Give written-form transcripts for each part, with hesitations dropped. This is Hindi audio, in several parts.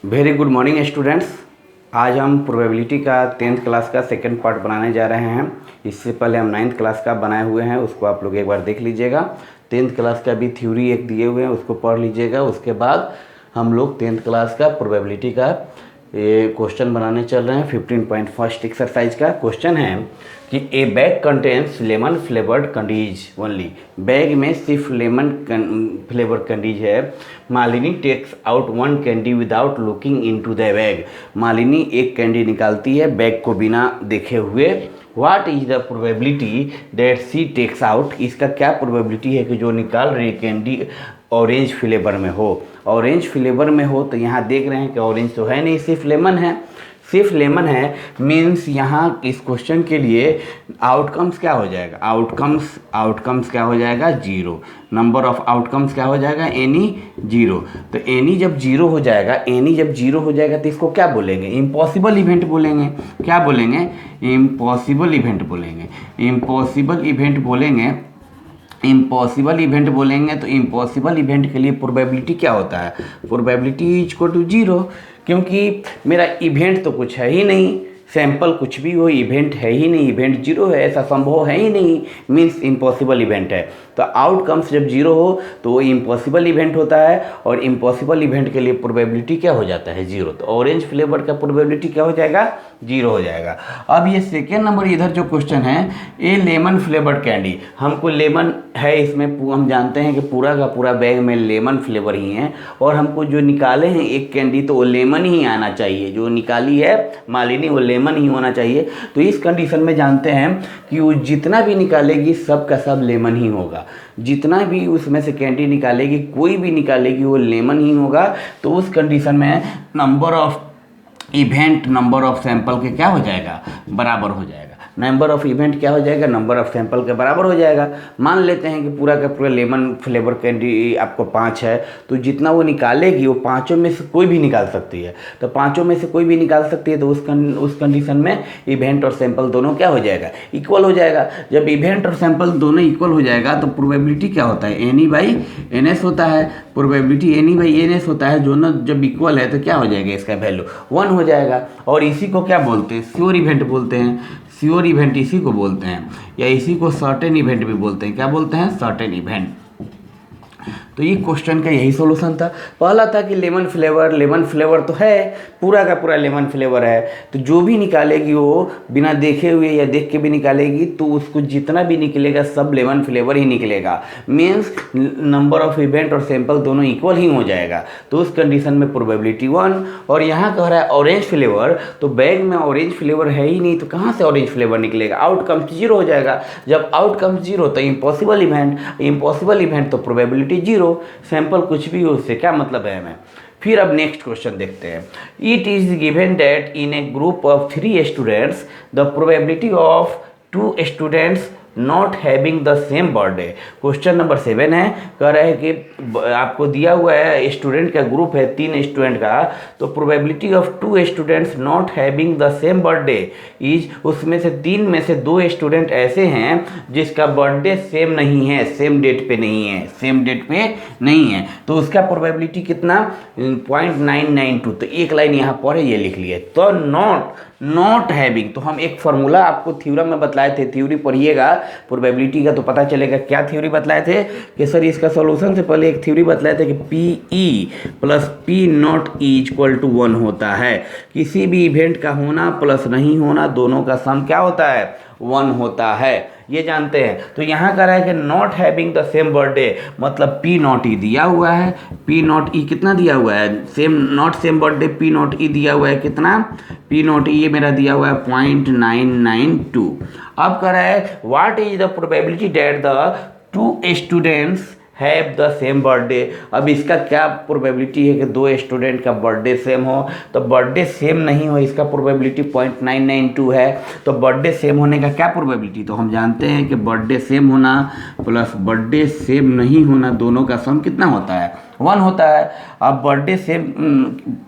Very good morning students. आज हम प्रोबेबिलिटी का 10th क्लास का सेकंड पार्ट बनाने जा रहे हैं। इससे पहले हम 9th क्लास का बनाए हुए हैं, उसको आप लोग एक बार देख लीजिएगा। 10th क्लास का भी थ्योरी एक दिए हुए हैं, उसको पढ़ लीजिएगा। उसके बाद हम लोग 10th क्लास का प्रोबेबिलिटी का ये क्वेश्चन बनाने चल रहे हैं। 15.1 एक्सरसाइज का क्वेश्चन है कि a bag contains lemon flavoured candies only. Bag में सिर्फ लेमन फ्लेवर कैंडीज है। Malini takes out one candy without looking into the bag. Malini एक कैंडी निकालती है बैग को बिना देखे हुए। What is the probability that she takes out. इसका क्या प्रोबेबिलिटी है कि जो निकाल रही कैंडी ऑरेंज फ्लेवर में हो। ऑरेंज फ्लेवर में हो तो यहाँ देख रहे हैं कि ऑरेंज तो है नहीं, सिर्फ लेमन है। सिर्फ लेमन है मीन्स यहाँ इस क्वेश्चन के लिए आउटकम्स क्या हो जाएगा। आउटकम्स क्या हो जाएगा, जीरो। नंबर ऑफ आउटकम्स क्या हो जाएगा, एनी जीरो। तो एनी जब जीरो हो जाएगा तो इसको क्या बोलेंगे, इम्पॉसिबल इवेंट बोलेंगे। क्या बोलेंगे, इम्पॉसिबल इवेंट बोलेंगे। इम्पॉसिबल इवेंट बोलेंगे तो इम्पॉसिबल इवेंट के लिए प्रोबेबिलिटी क्या होता है, probability is equal to zero. क्योंकि मेरा इवेंट तो कुछ है ही नहीं, सैंपल कुछ भी हो, इवेंट है ही नहीं, इवेंट जीरो है, ऐसा संभव है ही नहीं, मीन्स इम्पॉसिबल इवेंट है। तो आउटकम्स जब जीरो हो तो वो इम्पॉसिबल इवेंट होता है, और इम्पॉसिबल इवेंट के लिए प्रोबेबिलिटी क्या हो जाता है, जीरो। तो ऑरेंज फ्लेवर का प्रोबेबिलिटी क्या हो जाएगा, जीरो हो जाएगा। अब ये सेकेंड नंबर इधर जो क्वेश्चन है, ए लेमन फ्लेवर्ड कैंडी। हमको लेमन है इसमें, हम जानते हैं कि पूरा का पूरा बैग में लेमन फ्लेवर ही है, और हमको जो निकाले हैं एक कैंडी तो वो लेमन ही आना चाहिए। जो निकाली है मालिनी वो लेमन ही होना चाहिए। तो इस कंडीशन में जानते हैं कि वो जितना भी निकालेगी सब का सब लेमन ही होगा। जितना भी उसमें से कैंडी निकालेगी, कोई भी निकालेगी वो लेमन ही होगा। तो उस कंडीशन में number of event number of sample के क्या हो जाएगा, बराबर हो जाएगा। नंबर ऑफ इवेंट क्या हो जाएगा, नंबर ऑफ सैंपल के बराबर हो जाएगा। मान लेते हैं कि पूरा का पूरा लेमन फ्लेवर कैंडी आपको 5 है, तो जितना वो निकालेगी वो पाँचों में से कोई भी निकाल सकती है। तो पाँचों में से कोई भी निकाल सकती है, तो उस कंडीशन में इवेंट और सैंपल दोनों क्या हो जाएगा, इक्वल हो जाएगा। जब इवेंट और सैंपल दोनों इक्वल हो जाएगा तो प्रोबेबिलिटी क्या होता है, एनी बाई एन एस होता है। Probability n E by n S होता है। दोनों जब इक्वल है तो क्या हो जाएगा, इसका वैल्यू 1 हो जाएगा। और इसी को क्या बोलते हैं, श्योर इवेंट बोलते हैं। श्योर इवेंट इसी को बोलते हैं, या इसी को सर्टेन इवेंट भी बोलते हैं। क्या बोलते हैं, सर्टेन इवेंट। तो ये क्वेश्चन का यही सॉल्यूशन था। पहला था कि लेमन फ्लेवर तो है, पूरा का पूरा लेमन फ्लेवर है, तो जो भी निकालेगी वो बिना देखे हुए या देख के भी निकालेगी, तो उसको जितना भी निकलेगा सब लेमन फ्लेवर ही निकलेगा। मीन्स नंबर ऑफ इवेंट और सैंपल दोनों इक्वल ही हो जाएगा। तो उस कंडीशन में प्रोबेबिलिटी 1। और यहाँ कह रहा है ऑरेंज फ्लेवर, तो बैग में ऑरेंज फ्लेवर है ही नहीं, तो कहाँ से ऑरेंज फ्लेवर निकलेगा, आउटकम जीरो हो जाएगा। जब आउटकम जीरो तो इम्पॉसिबल इवेंट तो प्रोबेबिलिटी जीरो। सैंपल कुछ भी हो, उससे क्या मतलब है हमें। फिर अब नेक्स्ट क्वेश्चन देखते हैं। It is given that in A group of 3 students the probability of 2 students not having the same birthday. Question number 7 है। कह रहा है कि आपको दिया हुआ है स्टूडेंट का ग्रुप है 3 स्टूडेंट का, तो probability of 2 students not having the same birthday is, उसमें से 3 में से 2 स्टूडेंट ऐसे हैं जिसका बर्थडे सेम नहीं है, सेम डेट पे नहीं है, तो उसका प्रोबेबिलिटी कितना, 0.992। तो एक लाइन यहाँ पर ये लिख लिए। तो नॉट हैविंग, तो हम एक फार्मूला आपको थ्योरम में बतलाए थे, थ्योरी पढ़िएगा प्रोबेबिलिटी का तो पता चलेगा। क्या थ्योरी बतलाए थे कि सर इसका सॉल्यूशन से पहले एक थ्योरी बतलाए थे कि PE plus P not equal to 1 होता है। किसी भी इवेंट का होना प्लस नहीं होना, दोनों का सम क्या होता है, 1 होता है, ये जानते हैं। तो यहाँ कह रहा है कि not having the same birthday, मतलब P नॉट ई दिया हुआ है। P नॉट ई कितना दिया हुआ है, सेम बर्थडे P नॉट ई दिया हुआ है कितना, P नॉट ई ये मेरा दिया हुआ है 0.992। अब कह रहा है what is the probability that the 2 students have the same birthday. अब इसका क्या प्रोबेबिलिटी है कि 2 स्टूडेंट का बर्थडे सेम हो। तो बर्थडे सेम नहीं हो, इसका प्रोबेबिलिटी 0.992 है। तो बर्थडे सेम होने का क्या प्रोबेबिलिटी, तो हम जानते हैं कि बर्थडे सेम होना प्लस बर्थडे सेम नहीं होना, दोनों का सम कितना होता है, 1 होता है। अब बर्थडे सेम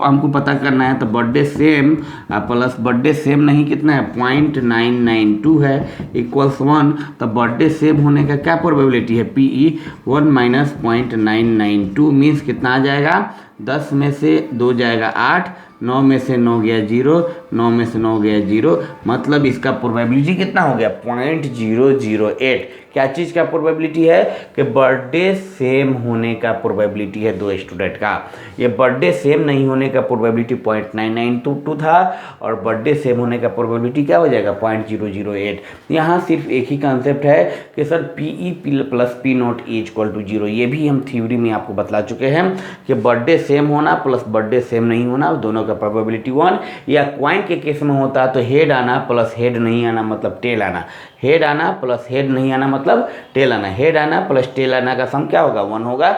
हमको पता करना है, तो birthday same plus birthday same नहीं कितना है, 0.992 है, इक्वल्स 1। तो बर्थडे सेम होने का क्या प्रोबेबिलिटी है, PE 1 माइनस 0.992 मीन्स कितना आ जाएगा, 10 में से 2 जाएगा 8, 9 में से 9 गया 0, 9 में से 9 गया 0, मतलब इसका प्रोबेबिलिटी कितना हो गया 0.008। क्या चीज़ का प्रोबेबिलिटी है कि बर्थडे सेम होने का प्रोबेबिलिटी है दो स्टूडेंट का। ये बर्थडे सेम नहीं होने का प्रोबेबिलिटी 0.9922 था और बर्थडे सेम होने का प्रोबेबिलिटी क्या हो जाएगा 0.008। यहाँ सिर्फ एक ही कॉन्सेप्ट है कि sir PE plus P not is equal to 0। ये भी हम थ्योरी में आपको बतला चुके हैं कि बर्थडे सेम होना प्लस बर्थडे सेम नहीं होना दोनों का प्रोबेबिलिटी 1, या क्वाइन के केस में होता तो हेड आना प्लस हेड नहीं आना मतलब टेल आना, हेड आना प्लस हेड नहीं आना मतलब टेल आना, हेड आना प्लस टेल आना का सम क्या होगा 1 होगा।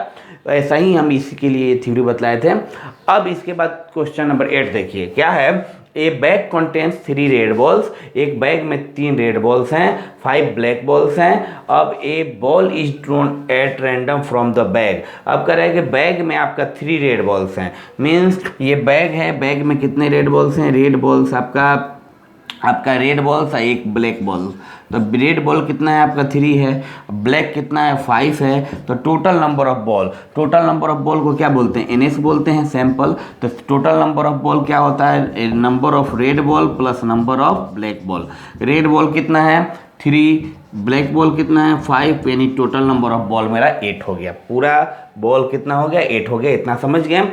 तो ऐसा ही हम इसके लिए थ्योरी बतलाए थे। अब इसके बाद क्वेश्चन नंबर 8 देखिए क्या है। ए बैग कंटेन्स 3 रेड बॉल्स, एक बैग में 3 रेड बॉल्स हैं, 5 ब्लैक बॉल्स हैं। अब a ball is drawn at random from the bag. अब कह रहा है कि बैग में आपका 3 रेड बॉल्स हैं, मीन्स ये बैग है, बैग में कितने रेड बॉल्स हैं, रेड बॉल्स आपका रेड बॉल्स है, एक ब्लैक बॉल। तो रेड बॉल कितना है आपका 3 है, ब्लैक कितना है 5 है। तो total number of ball, total number of ball को क्या बोलते हैं NS बोलते हैं सैंपल। तो टोटल नंबर ऑफ बॉल क्या होता है number of red ball plus number of black ball. Red ball कितना है 3, ब्लैक बॉल कितना है 5, यानी टोटल नंबर ऑफ बॉल मेरा 8 हो गया। पूरा बॉल कितना हो गया 8 हो गया, इतना समझ गए।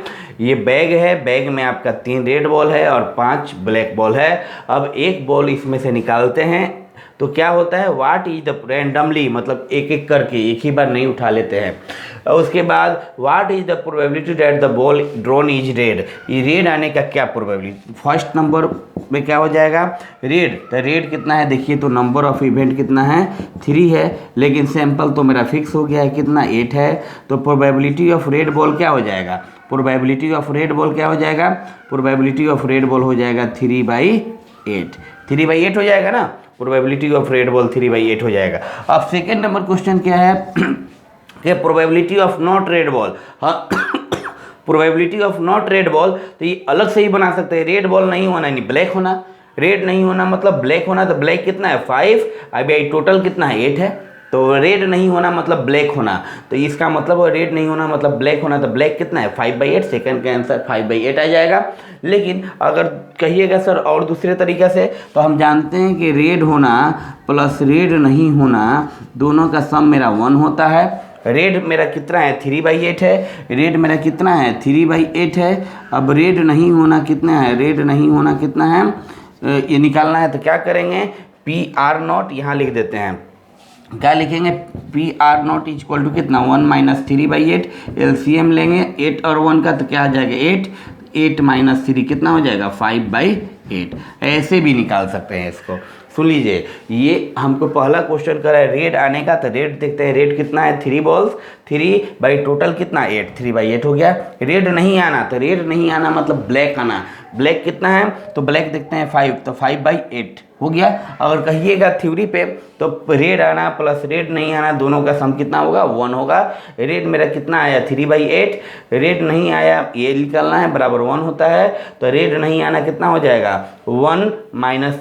ये बैग है, बैग में आपका 3 रेड बॉल है और 5 ब्लैक बॉल है। अब एक बॉल इसमें से निकालते हैं तो क्या होता है व्हाट इज द रैंडमली, मतलब एक एक करके एक ही बार नहीं उठा लेते हैं। और उसके बाद what is the probability that the ball drawn is red, ये रेड आने का क्या प्रोबेबिलिटी। फर्स्ट नंबर में क्या हो जाएगा रेड। तो रेड कितना है देखिए, तो नंबर ऑफ इवेंट कितना है 3 है, लेकिन सैंपल तो मेरा फिक्स हो गया है कितना 8 है। तो प्रोबेबिलिटी ऑफ रेड बॉल क्या हो जाएगा, प्रोबेबिलिटी ऑफ रेड बॉल क्या हो जाएगा, प्रोबेबिलिटी ऑफ रेड बॉल हो जाएगा 3/8, 3/8 हो जाएगा ना, प्रोबेबिलिटी ऑफ रेड बॉल 3/8 हो जाएगा। अब सेकेंड नंबर क्वेश्चन क्या है कि probability of not red ball. हाँ probability of not red ball तो ये अलग से ही बना सकते हैं, रेड बॉल नहीं होना यानी ब्लैक होना, रेड नहीं होना मतलब ब्लैक होना। तो ब्लैक कितना है 5, अभी टोटल कितना है 8 है। तो रेड नहीं होना मतलब ब्लैक होना, तो इसका मतलब रेड नहीं होना मतलब ब्लैक होना। तो ब्लैक कितना है 5/8, सेकंड का आंसर 5/8 आ जाएगा। लेकिन अगर कहिएगा सर और दूसरे तरीके से, तो हम जानते हैं कि रेड होना प्लस रेड नहीं होना दोनों का सम मेरा 1 होता है। रेड मेरा कितना है 3/8 है, रेड मेरा कितना है 3/8 है। अब रेड नहीं होना कितना है, रेड नहीं होना कितना है ये निकालना है। तो क्या करेंगे PR0 यहाँ लिख देते हैं, क्या लिखेंगे PR0 इज इक्वल टू कितना 1 - 3/8। LCM लेंगे 8 और 1 का तो क्या आ जाएगा 8, 8 - 3 कितना हो जाएगा 5/8। ऐसे भी निकाल सकते हैं इसको। सुन लीजिए, ये हमको पहला क्वेश्चन कर रहा है रेड आने का, तो रेड देखते हैं रेड कितना है 3 बॉल्स, 3 बाई टोटल कितना 8, 3/8 हो गया। रेड नहीं आना, तो रेड नहीं आना मतलब ब्लैक आना, ब्लैक कितना है तो ब्लैक देखते हैं 5, तो 5/8 हो गया। अगर कहिएगा थ्योरी पे तो रेड आना प्लस रेड नहीं आना दोनों का सम कितना होगा 1 होगा। रेड मेरा कितना आया 3/8, रेड नहीं आया ये निकालना है बराबर 1 होता है। तो रेड नहीं आना कितना हो जाएगा 1 -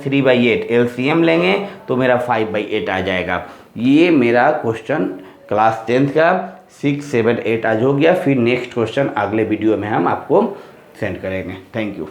3/8, LCM लेंगे तो मेरा 5/8 आ जाएगा। ये मेरा क्वेश्चन क्लास 10th का 6, 7, 8 आज हो गया। फिर नेक्स्ट क्वेश्चन अगले वीडियो में हम आपको सेंड करेंगे। Thank you.